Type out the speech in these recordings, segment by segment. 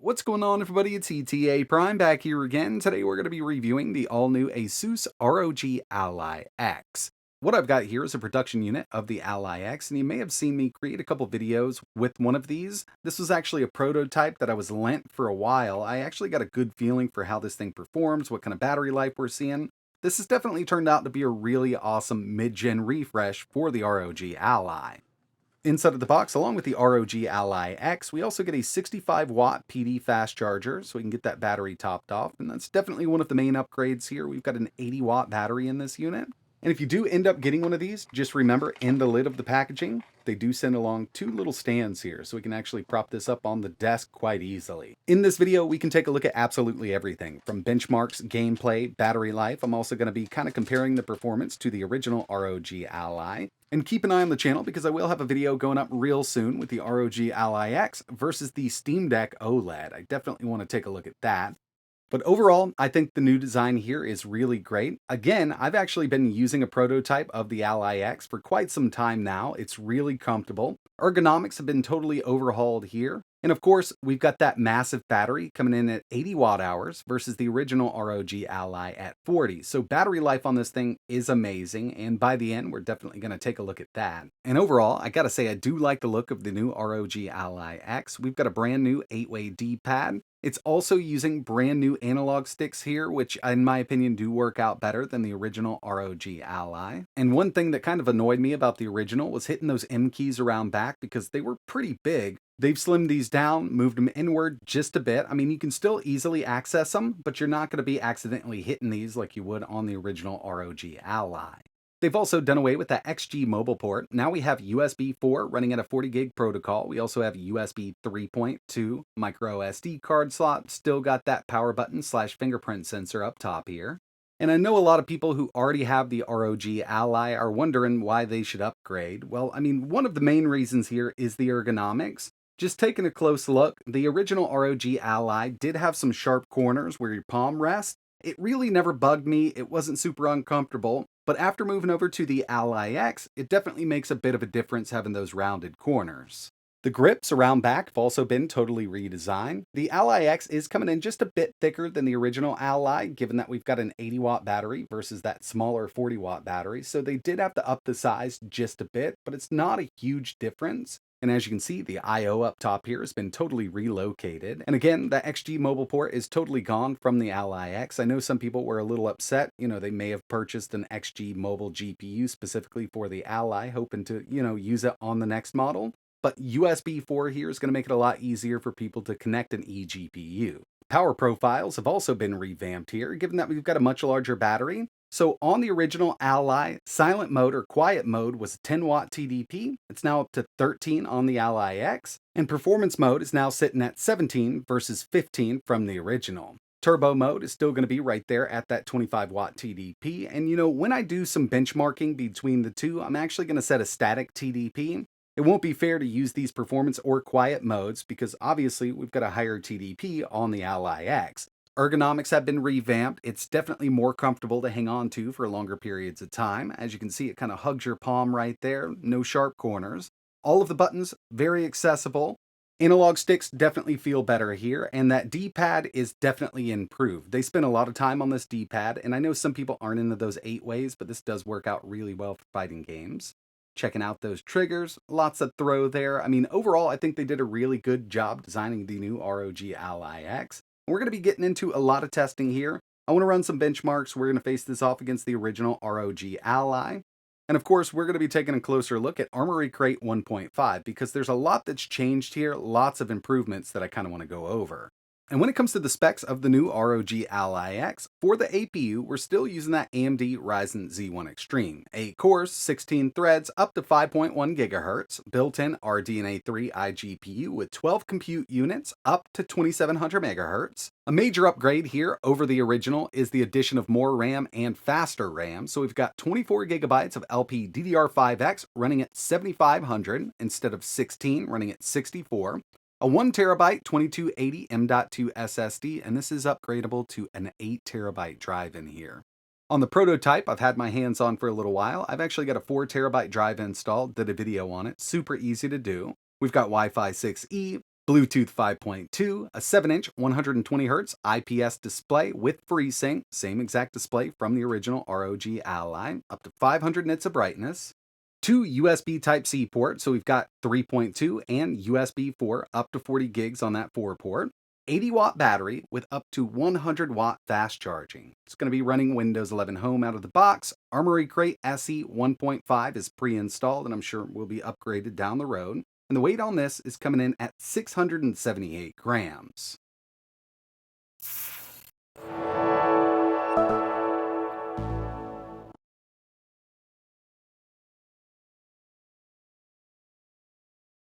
What's going on, everybody? It's ETAPRIME back here again. Today we're going to be reviewing the all-new ASUS ROG Ally X. What I've got here is a production unit of the Ally X, and you may have seen me create a couple videos with one of these. This was actually a prototype that I was lent for a while. I actually got a good feeling for how this thing performs, what kind of battery life we're seeing. This has definitely turned out to be a really awesome mid-gen refresh for the ROG Ally. Inside of the box, along with the ROG Ally X, we also get a 65-watt PD fast charger, so we can get that battery topped off, and that's definitely one of the main upgrades here. We've got an 80-watt battery in this unit. And if you do end up getting one of these, just remember, in the lid of the packaging, they do send along two little stands here, so we can actually prop this up on the desk quite easily. In this video, we can take a look at absolutely everything, from benchmarks, gameplay, battery life. I'm also going to be kind of comparing the performance to the original ROG Ally. And keep an eye on the channel because I will have a video going up real soon with the ROG Ally X versus the Steam Deck OLED. I definitely want to take a look at that. But overall, I think the new design here is really great. Again, I've actually been using a prototype of the Ally X for quite some time now. It's really comfortable. Ergonomics have been totally overhauled here. And of course, we've got that massive battery coming in at 80 watt hours versus the original ROG Ally at 40. So battery life on this thing is amazing. And by the end, we're definitely going to take a look at that. And overall, I got to say, I do like the look of the new ROG Ally X. We've got a brand new 8-way D-pad. It's also using brand new analog sticks here, which in my opinion do work out better than the original ROG Ally. And one thing that kind of annoyed me about the original was hitting those M keys around back because they were pretty big. They've slimmed these down, moved them inward just a bit. I mean, you can still easily access them, but you're not going to be accidentally hitting these like you would on the original ROG Ally. They've also done away with that XG mobile port. Now we have USB 4 running at a 40 gig protocol. We also have USB 3.2 micro SD card slot. Still got that power button / fingerprint sensor up top here. And I know a lot of people who already have the ROG Ally are wondering why they should upgrade. Well, I mean, one of the main reasons here is the ergonomics. Just taking a close look, the original ROG Ally did have some sharp corners where your palm rests. It really never bugged me. It wasn't super uncomfortable. But after moving over to the Ally X, it definitely makes a bit of a difference having those rounded corners. The grips around back have also been totally redesigned. The Ally X is coming in just a bit thicker than the original Ally, given that we've got an 80-watt battery versus that smaller 40-watt battery. So they did have to up the size just a bit, but it's not a huge difference. And as you can see, the I/O up top here has been totally relocated. And again, the XG mobile port is totally gone from the Ally X. I know some people were a little upset. They may have purchased an XG mobile GPU specifically for the Ally, hoping to, use it on the next model. But USB 4 here is going to make it a lot easier for people to connect an eGPU. Power profiles have also been revamped here, given that we've got a much larger battery. So on the original Ally, silent mode or quiet mode was 10 watt TDP. It's now up to 13 on the Ally X. And performance mode is now sitting at 17 versus 15 from the original. Turbo mode is still going to be right there at that 25 watt TDP. And when I do some benchmarking between the two, I'm actually going to set a static TDP. It won't be fair to use these performance or quiet modes because obviously we've got a higher TDP on the Ally X. Ergonomics have been revamped. It's definitely more comfortable to hang on to for longer periods of time. As you can see, it kind of hugs your palm right there. No sharp corners. All of the buttons, very accessible. Analog sticks definitely feel better here, and that D-pad is definitely improved. They spend a lot of time on this D-pad, and I know some people aren't into those 8 ways, but this does work out really well for fighting games. Checking out those triggers, lots of throw there. I mean, overall, I think they did a really good job designing the new ROG Ally X. We're going to be getting into a lot of testing here. I want to run some benchmarks. We're going to face this off against the original ROG Ally. And of course, we're going to be taking a closer look at Armoury Crate 1.5 because there's a lot that's changed here, lots of improvements that I kind of want to go over. And when it comes to the specs of the new ROG Ally X, for the APU, we're still using that AMD Ryzen Z1 Extreme. 8 cores, 16 threads, up to 5.1 GHz, built-in RDNA 3 iGPU with 12 compute units, up to 2700 MHz. A major upgrade here over the original is the addition of more RAM and faster RAM. So we've got 24 GB of LPDDR5X running at 7500 instead of 16 running at 64. A 1TB 2280 M.2 SSD, and this is upgradable to an 8TB drive in here. On the prototype I've had my hands on for a little while, I've actually got a 4TB drive installed, did a video on it, super easy to do. We've got Wi-Fi 6E, Bluetooth 5.2, a 7-inch 120Hz IPS display with FreeSync, same exact display from the original ROG Ally, up to 500 nits of brightness. 2 USB Type-C ports, so we've got 3.2 and USB 4, up to 40 gigs on that 4 port. 80-watt battery with up to 100-watt fast charging. It's going to be running Windows 11 Home out of the box. Armoury Crate SE 1.5 is pre-installed, and I'm sure will be upgraded down the road. And the weight on this is coming in at 678 grams.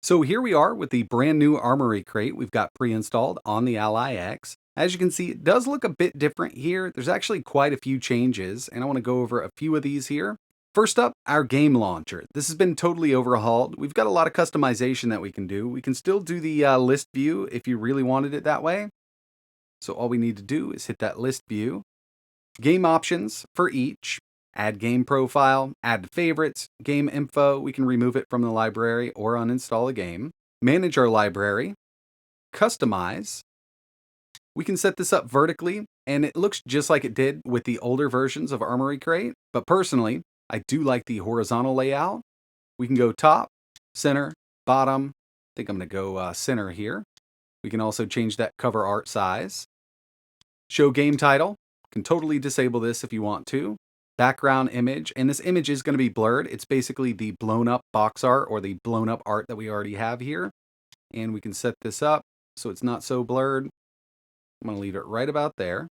So here we are with the brand new Armoury Crate we've got pre-installed on the Ally X. As you can see, it does look a bit different here. There's actually quite a few changes, and I want to go over a few of these here. First up, our game launcher. This has been totally overhauled. We've got a lot of customization that we can do. We can still do the list view if you really wanted it that way. So all we need to do is hit that list view. Game options for each. Add game profile, add to favorites, game info, we can remove it from the library or uninstall a game. Manage our library. Customize. We can set this up vertically, and it looks just like it did with the older versions of Armoury Crate, but personally, I do like the horizontal layout. We can go top, center, bottom. I think I'm going to go center here. We can also change that cover art size. Show game title. Can totally disable this if you want to. Background image, and this image is going to be blurred. It's basically the blown up box art or the blown up art that we already have here. And we can set this up so it's not so blurred. I'm going to leave it right about there.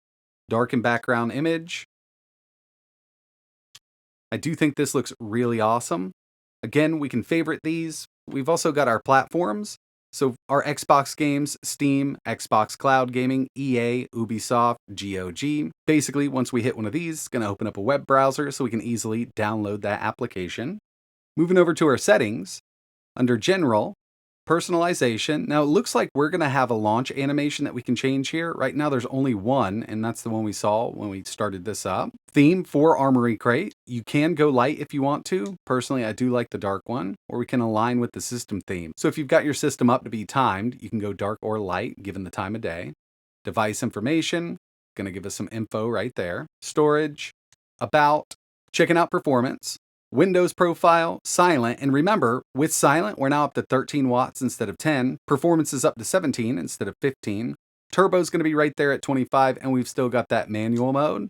Darken background image. I do think this looks really awesome. Again, we can favorite these. We've also got our platforms. So our Xbox games, Steam, Xbox Cloud Gaming, EA, Ubisoft, GOG. Basically, once we hit one of these, it's going to open up a web browser so we can easily download that application. Moving over to our settings, under General, Personalization. Now it looks like we're going to have a launch animation that we can change here. Right now there's only one, and that's the one we saw when we started this up. Theme for Armoury Crate. You can go light if you want to. Personally, I do like the dark one, or we can align with the system theme. So if you've got your system up to be timed, you can go dark or light given the time of day. Device information, going to give us some info right there. Storage, about, checking out performance. Windows profile, silent, and remember, with silent, we're now up to 13 watts instead of 10. Performance is up to 17 instead of 15. Turbo's going to be right there at 25, and we've still got that manual mode.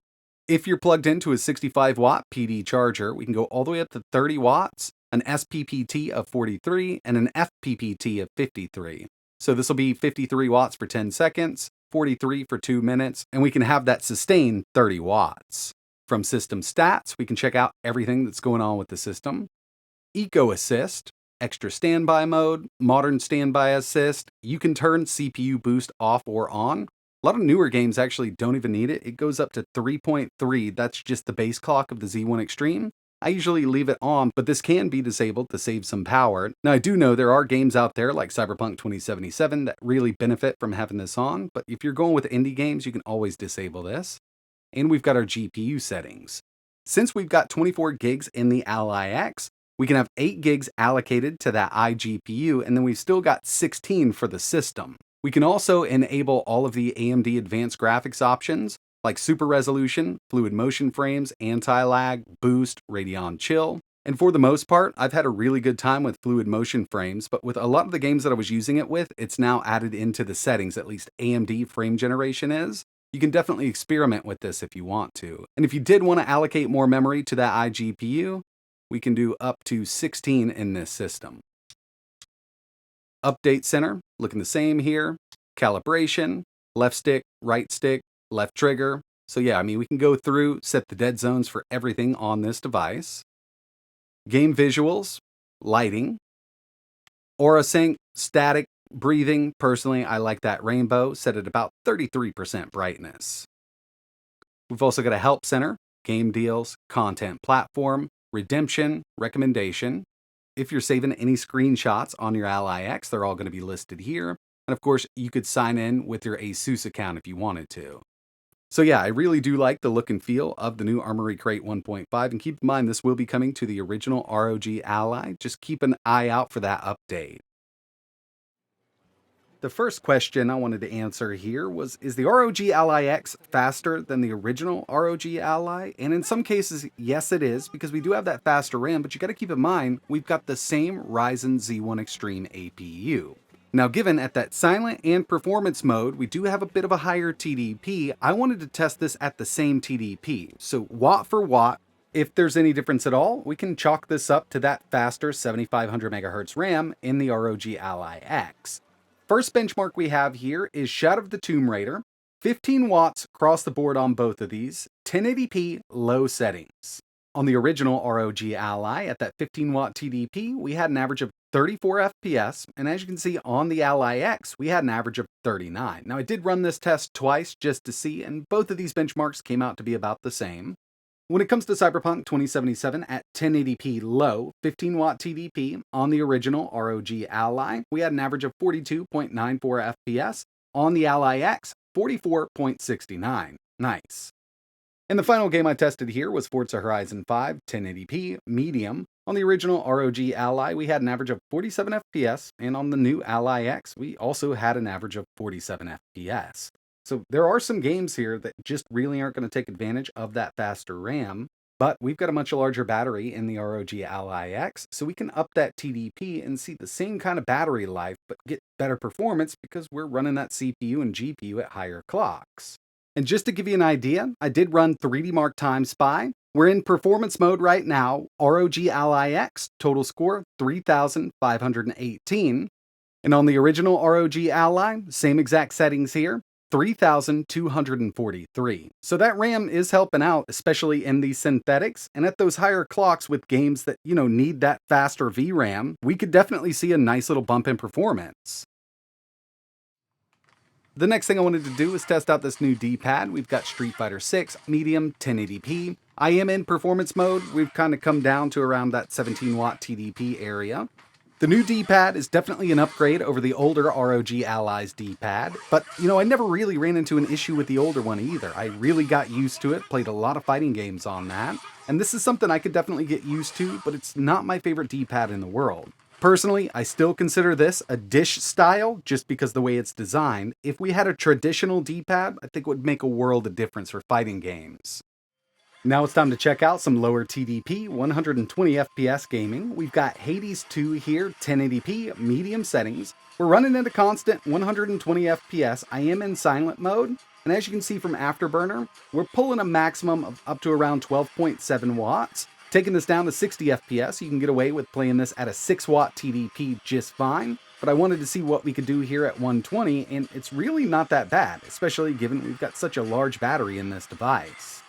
If you're plugged into a 65-watt PD charger, we can go all the way up to 30 watts, an SPPT of 43, and an FPPT of 53. So this will be 53 watts for 10 seconds, 43 for 2 minutes, and we can have that sustained 30 watts. From System Stats, we can check out everything that's going on with the system. Eco Assist, Extra Standby Mode, Modern Standby Assist. You can turn CPU boost off or on. A lot of newer games actually don't even need it. It goes up to 3.3. That's just the base clock of the Z1 Extreme. I usually leave it on, but this can be disabled to save some power. Now, I do know there are games out there like Cyberpunk 2077 that really benefit from having this on, but if you're going with indie games, you can always disable this. And we've got our GPU settings. Since we've got 24 gigs in the Ally X, we can have 8 gigs allocated to that iGPU, and then we've still got 16 for the system. We can also enable all of the AMD advanced graphics options, like super resolution, fluid motion frames, anti-lag, boost, Radeon chill. And for the most part, I've had a really good time with fluid motion frames, but with a lot of the games that I was using it with, it's now added into the settings, at least AMD frame generation is. You can definitely experiment with this if you want to. And if you did want to allocate more memory to that iGPU, we can do up to 16 in this system. Update center, looking the same here. Calibration, left stick, left trigger. So yeah, I mean, we can go through, set the dead zones for everything on this device. Game visuals, lighting. Aura sync, static, breathing. Personally, I like that rainbow, set at about 33% brightness. We've also got a help center, game deals, content platform, redemption, recommendation. If you're saving any screenshots on your Ally X, they're all going to be listed here. And of course, you could sign in with your ASUS account if you wanted to. So yeah, I really do like the look and feel of the new Armoury Crate 1.5, and keep in mind this will be coming to the original ROG Ally. Just keep an eye out for that update. The first question I wanted to answer here was, is the ROG Ally X faster than the original ROG Ally? And in some cases, yes it is, because we do have that faster RAM, but you gotta keep in mind, we've got the same Ryzen Z1 Extreme APU. Now, given at that silent and performance mode, we do have a bit of a higher TDP, I wanted to test this at the same TDP. So watt for watt, if there's any difference at all, we can chalk this up to that faster 7500 MHz RAM in the ROG Ally X. First benchmark we have here is Shadow of the Tomb Raider, 15 watts across the board on both of these, 1080p low settings. On the original ROG Ally at that 15 watt TDP, we had an average of 34 FPS, and as you can see on the Ally X, we had an average of 39. Now I did run this test twice just to see, and both of these benchmarks came out to be about the same. When it comes to Cyberpunk 2077 at 1080p low, 15 watt TDP on the original ROG Ally, we had an average of 42.94 FPS. On the Ally X, 44.69. Nice. And the final game I tested here was Forza Horizon 5, 1080p, medium. On the original ROG Ally, we had an average of 47 FPS, and on the new Ally X, we also had an average of 47 FPS. So there are some games here that just really aren't going to take advantage of that faster RAM, but we've got a much larger battery in the ROG Ally X, so we can up that TDP and see the same kind of battery life, but get better performance because we're running that CPU and GPU at higher clocks. And just to give you an idea, I did run 3D Mark Time Spy. We're in performance mode right now. ROG Ally X, total score 3,518. And on the original ROG Ally, same exact settings here, 3,243. So that RAM is helping out, especially in these synthetics, and at those higher clocks with games that, need that faster VRAM, we could definitely see a nice little bump in performance. The next thing I wanted to do was test out this new D-pad. We've got Street Fighter 6, medium, 1080p. I am in performance mode. We've kind of come down to around that 17 watt TDP area. The new D-pad is definitely an upgrade over the older ROG Ally's D-pad, but I never really ran into an issue with the older one either. I really got used to it, played a lot of fighting games on that, and this is something I could definitely get used to, but it's not my favorite D-pad in the world. Personally, I still consider this a dish style just because the way it's designed. If we had a traditional D-pad, I think it would make a world of difference for fighting games. Now it's time to check out some lower TDP, 120 FPS gaming. We've got Hades 2 here, 1080p, medium settings. We're running at a constant 120 FPS. I am in silent mode, and as you can see from Afterburner, we're pulling a maximum of up to around 12.7 watts. Taking this down to 60 FPS, you can get away with playing this at a 6 watt TDP just fine, but I wanted to see what we could do here at 120, and it's really not that bad, especially given we've got such a large battery in this device.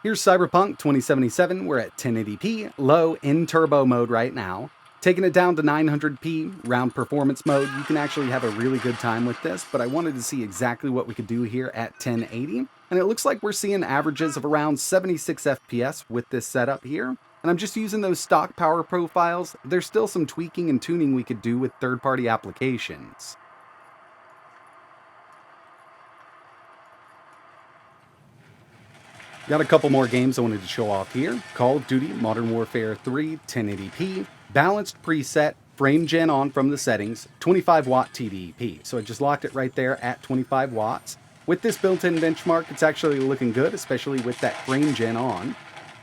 Here's Cyberpunk 2077, we're at 1080p, low in turbo mode right now. Taking it down to 900p, round performance mode, you can actually have a really good time with this, but I wanted to see exactly what we could do here at 1080, and it looks like we're seeing averages of around 76 FPS with this setup here, and I'm just using those stock power profiles. There's still some tweaking and tuning we could do with third-party applications. Got a couple more games I wanted to show off here. Call of Duty Modern Warfare 3, 1080p, balanced preset, frame gen on from the settings, 25 watt TDP. So I just locked it right there at 25 watts. With this built-in benchmark, it's actually looking good, especially with that frame gen on.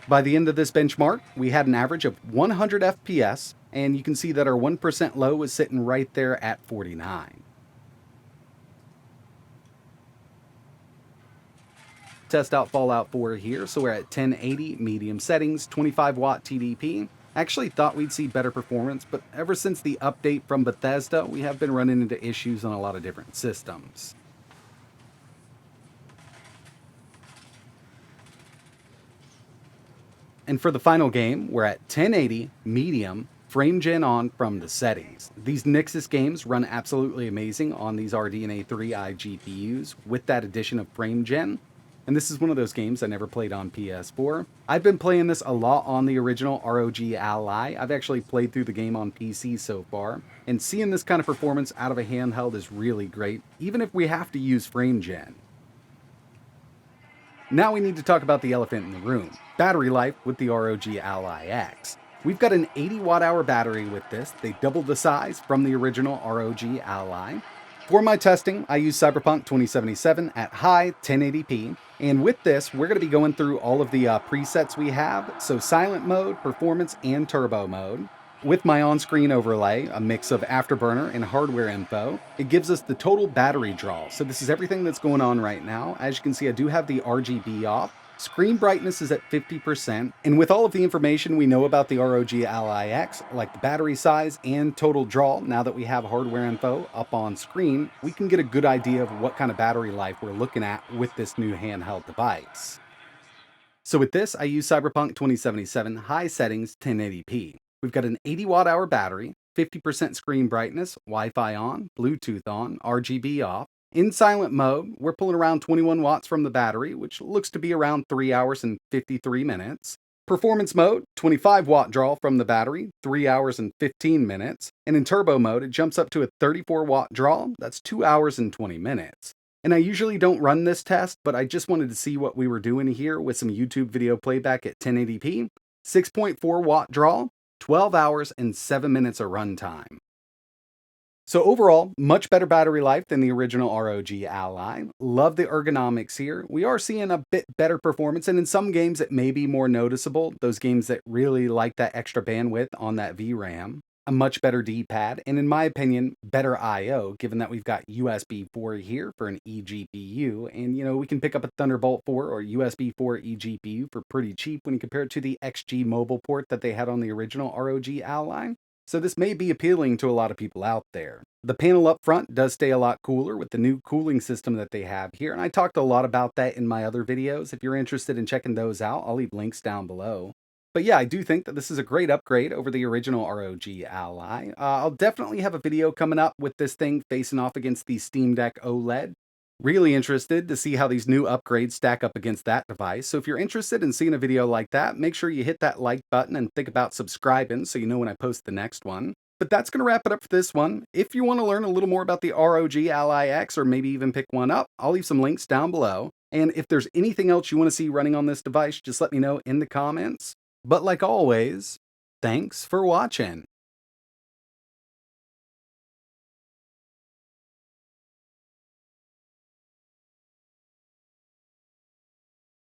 By the end of this benchmark, we had an average of 100 FPS, and you can see that our 1% low is sitting right there at 49. Test out Fallout 4 here, so we're at 1080 medium settings, 25 watt TDP. I actually thought we'd see better performance, but ever since the update from Bethesda, we have been running into issues on a lot of different systems. And for the final game, we're at 1080 medium, frame gen on from the settings. These Nixus games run absolutely amazing on these RDNA 3i GPUs with that addition of frame gen. And this is one of those games I never played on PS4. I've been playing this a lot on the original ROG Ally. I've actually played through the game on PC so far, and seeing this kind of performance out of a handheld is really great, even if we have to use frame gen. Now we need to talk about the elephant in the room, battery life with the ROG Ally X. We've got an 80 watt hour battery with this. They doubled the size from the original ROG Ally. For my testing, I use Cyberpunk 2077 at high 1080p. And with this, we're going to be going through all of the presets we have. So silent mode, performance, and turbo mode. With my on-screen overlay, a mix of afterburner and hardware info, it gives us the total battery draw. So this is everything that's going on right now. As you can see, I do have the RGB off. Screen brightness is at 50%, and with all of the information we know about the ROG Ally X, like the battery size and total draw, now that we have hardware info up on screen, we can get a good idea of what kind of battery life we're looking at with this new handheld device. So with this, I use Cyberpunk 2077 high settings 1080p. We've got an 80 watt hour battery, 50% screen brightness, Wi-Fi on, Bluetooth on, RGB off. In silent mode, we're pulling around 21 watts from the battery, which looks to be around 3 hours and 53 minutes. Performance mode, 25 watt draw from the battery, 3 hours and 15 minutes. And in turbo mode, it jumps up to a 34 watt draw, that's 2 hours and 20 minutes. And I usually don't run this test, but I just wanted to see what we were doing here with some YouTube video playback at 1080p, 6.4 watt draw, 12 hours and 7 minutes of runtime. So overall, much better battery life than the original ROG Ally. Love the ergonomics here. We are seeing a bit better performance, and in some games it may be more noticeable, those games that really like that extra bandwidth on that VRAM. A much better D-pad, and in my opinion, better I/O, given that we've got USB 4 here for an eGPU, and we can pick up a Thunderbolt 4 or USB 4 eGPU for pretty cheap when you compare it to the XG mobile port that they had on the original ROG Ally. So this may be appealing to a lot of people out there. The panel up front does stay a lot cooler with the new cooling system that they have here, and I talked a lot about that in my other videos. If you're interested in checking those out, I'll leave links down below. But yeah, I do think that this is a great upgrade over the original ROG Ally. I'll definitely have a video coming up with this thing facing off against the Steam Deck OLED. Really interested to see how these new upgrades stack up against that device. So if you're interested in seeing a video like that, make sure you hit that like button and think about subscribing so you know when I post the next one. But that's going to wrap it up for this one. If you want to learn a little more about the ROG Ally X or maybe even pick one up, I'll leave some links down below. And if there's anything else you want to see running on this device, just let me know in the comments. But like always, thanks for watching.